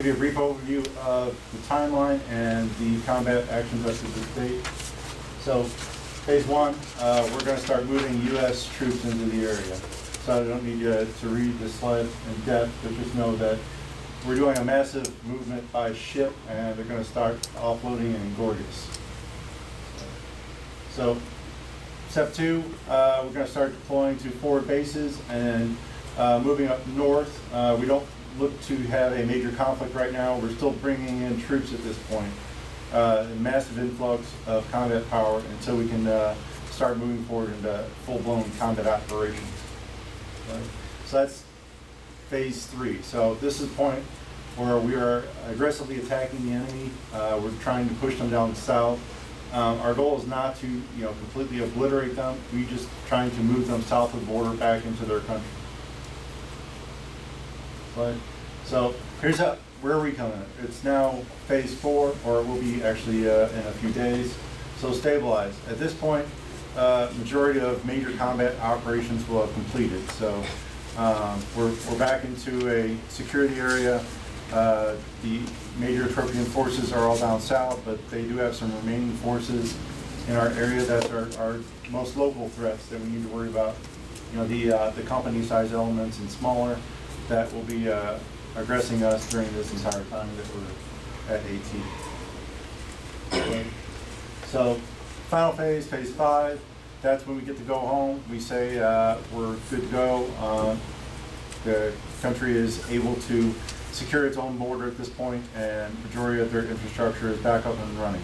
Give you a brief overview of the timeline and the combat actions up to this date. So, phase one, we're going to start moving U.S. troops into the area. So I don't need you to read this slide in depth, but just know that we're doing a massive movement by ship, and they're going to start offloading in Gorgas. So, step two, we're going to start deploying to forward bases and moving up north. We don't look to have a major conflict right now. We're still bringing in troops at this point. Massive influx of combat power until we can start moving forward into full-blown combat operations. So that's phase three. So this is the point where we are aggressively attacking the enemy. We're trying to push them down south. Our goal is not to, completely obliterate them. We're just trying to move them south of the border back into their country. So here's where are we coming? It's now phase four, or it will be actually in a few days. So stabilize. At this point, majority of major combat operations will have completed. So we're back into a security area. The major Ethiopian forces are all down south, but they do have some remaining forces in our area that are our most local threats that we need to worry about. The company-sized elements and smaller that will be aggressing us during this entire time that we're at AT. So, final phase, phase five, that's when we get to go home. We say we're good to go. The country is able to secure its own border at this point, and majority of their infrastructure is back up and running.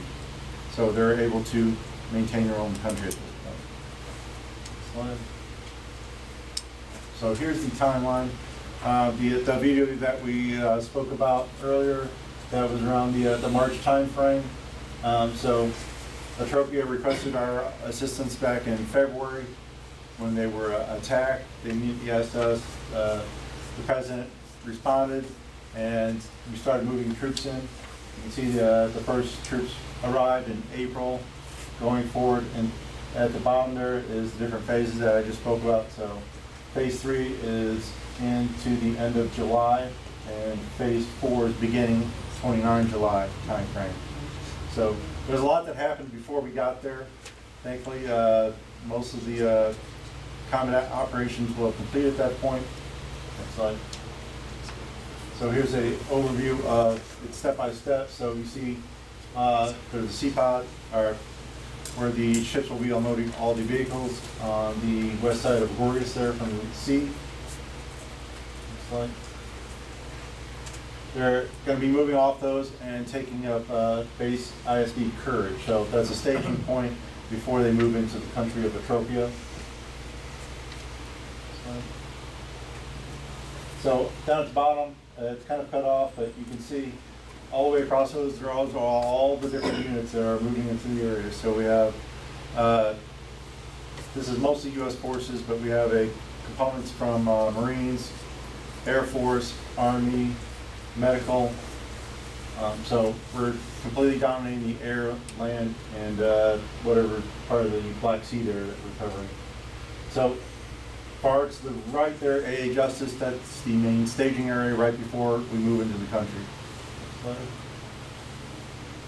So they're able to maintain their own country at this point. So here's the timeline. The video that we spoke about earlier, that was around the March time frame. So Ethiopia requested our assistance back in February when they were attacked. They immediately asked us. The president responded, and we started moving troops in. You can see the first troops arrived in April. Going forward, and at the bottom there is the different phases that I just spoke about. So phase three is into the end of July, and phase four is beginning 29 July time frame. So there's a lot that happened before we got there. Thankfully, most of the combat operations will have completed at that point. Next slide. So here's an overview of it step by step. So you see there's a C-pod, where the ships will be unloading all the vehicles on the west side of Gorgas there from the sea. Next slide. They're going to be moving off those and taking up base ISD Courage. So that's a staging point before they move into the country of Ethiopia. So down at the bottom, it's kind of cut off, but you can see all the way across those rows are all the different units that are moving into the area. So we have, this is mostly U.S. forces, but we have components from Marines, Air Force, Army, medical. So we're completely dominating the air, land, and whatever part of the Black Sea there that we're covering. So far to the right there, AA Justice, that's the main staging area right before we move into the country.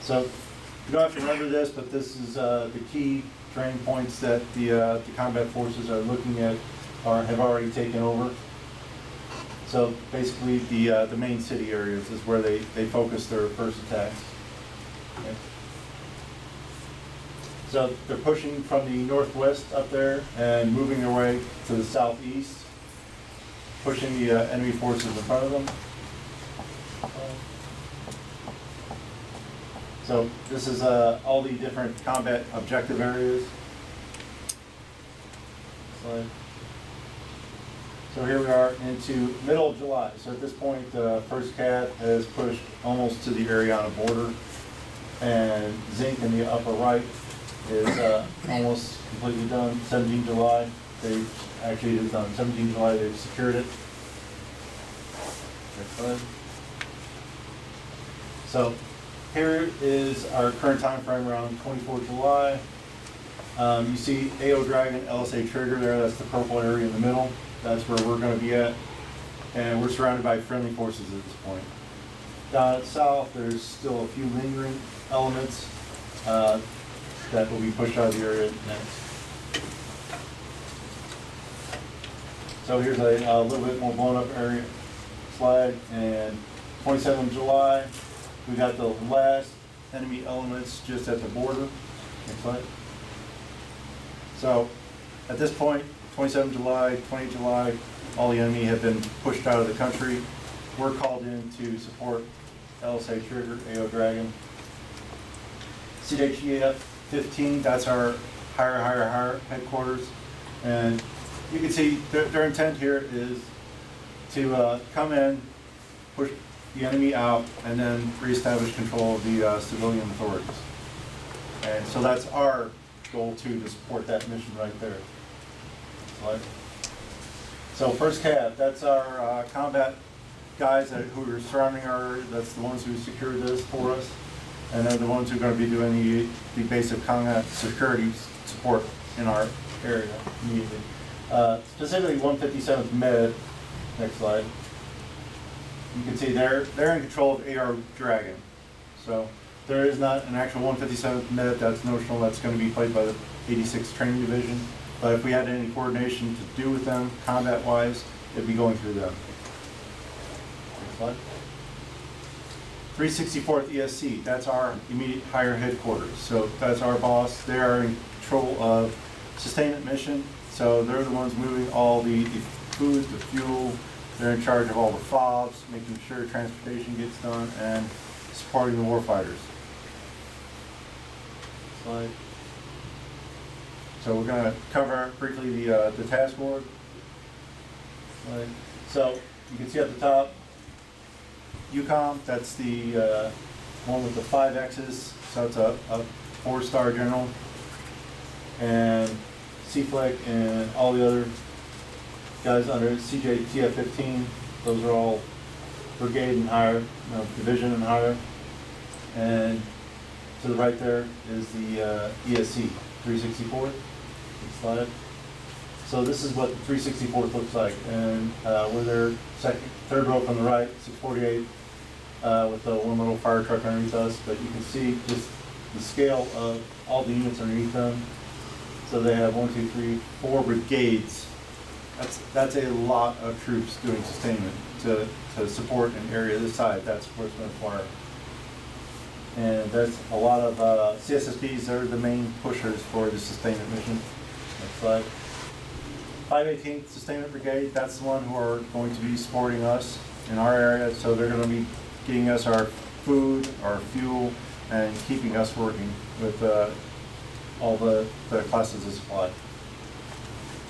So you don't have to remember this, but this is the key training points that the combat forces are looking at or have already taken over. So basically the main city areas is where they focus their first attacks. Okay. So they're pushing from the northwest up there and moving their way to the southeast, pushing the enemy forces in front of them. So this is all the different combat objective areas. Slide. So here we are into middle of July. So at this point, the first CAT has pushed almost to the Ariana border, and Zinc in the upper right is almost completely done. 17 July, they've actually it's done. 17 July, they've secured it. Next slide. So here is our current time frame around 24 July. You see AO Dragon, LSA Trigger there, that's the purple area in the middle. That's where we're going to be at. And we're surrounded by friendly forces at this point. Down south, there's still a few lingering elements that will be pushed out of the area next. So here's a little bit more blown up area slide, and 27th July, we got the last enemy elements just at the border. Next slide. So at this point, 27th July, 20th July, all the enemy have been pushed out of the country. We're called in to support LSA Trigger, AO Dragon. CHEF 15, that's our higher headquarters. And you can see their intent here is to come in, push the enemy out, and then reestablish control of the civilian authorities. And so that's our goal too, to support that mission right there. So first cab, that's our combat guys who are surrounding that's the ones who secured this for us. And they're the ones who are going to be doing the basic combat security support in our area immediately. Specifically 157th Med, next slide. You can see they're in control of AR Dragon. So there is not an actual 157th Med that's notional, that's going to be played by the 86th Training Division. But if we had any coordination to do with them, combat-wise, it'd be going through them. Next slide. 364th ESC, that's our immediate higher headquarters. So that's our boss. They are in control of sustainment mission. So they're the ones moving all the food, the fuel. They're in charge of all the FOBs, making sure transportation gets done, and supporting the warfighters. Slide. So we're going to cover briefly the task board. Slide. So you can see at the top, UCOM, that's the one with the 5 X's, so it's a 4-star general. And CFLEC and all the other guys under CJTF 15, those are all brigade and higher, division and higher. And to the right there is the ESC 364th. Next slide. So this is what the 364th looks like, and we're their third row from the right, 648, with the one little fire truck underneath us. But you can see just the scale of all the units underneath them. So they have 1, 2, 3, 4 brigades. That's a lot of troops doing sustainment to support an area this size. That's what's going to require. And there's a lot of CSSPs. They're the main pushers for the sustainment mission. Next slide. 518th Sustainment Brigade, that's the one who are going to be supporting us in our area. So they're going to be getting us our food, our fuel, and keeping us working with all the classes of supply.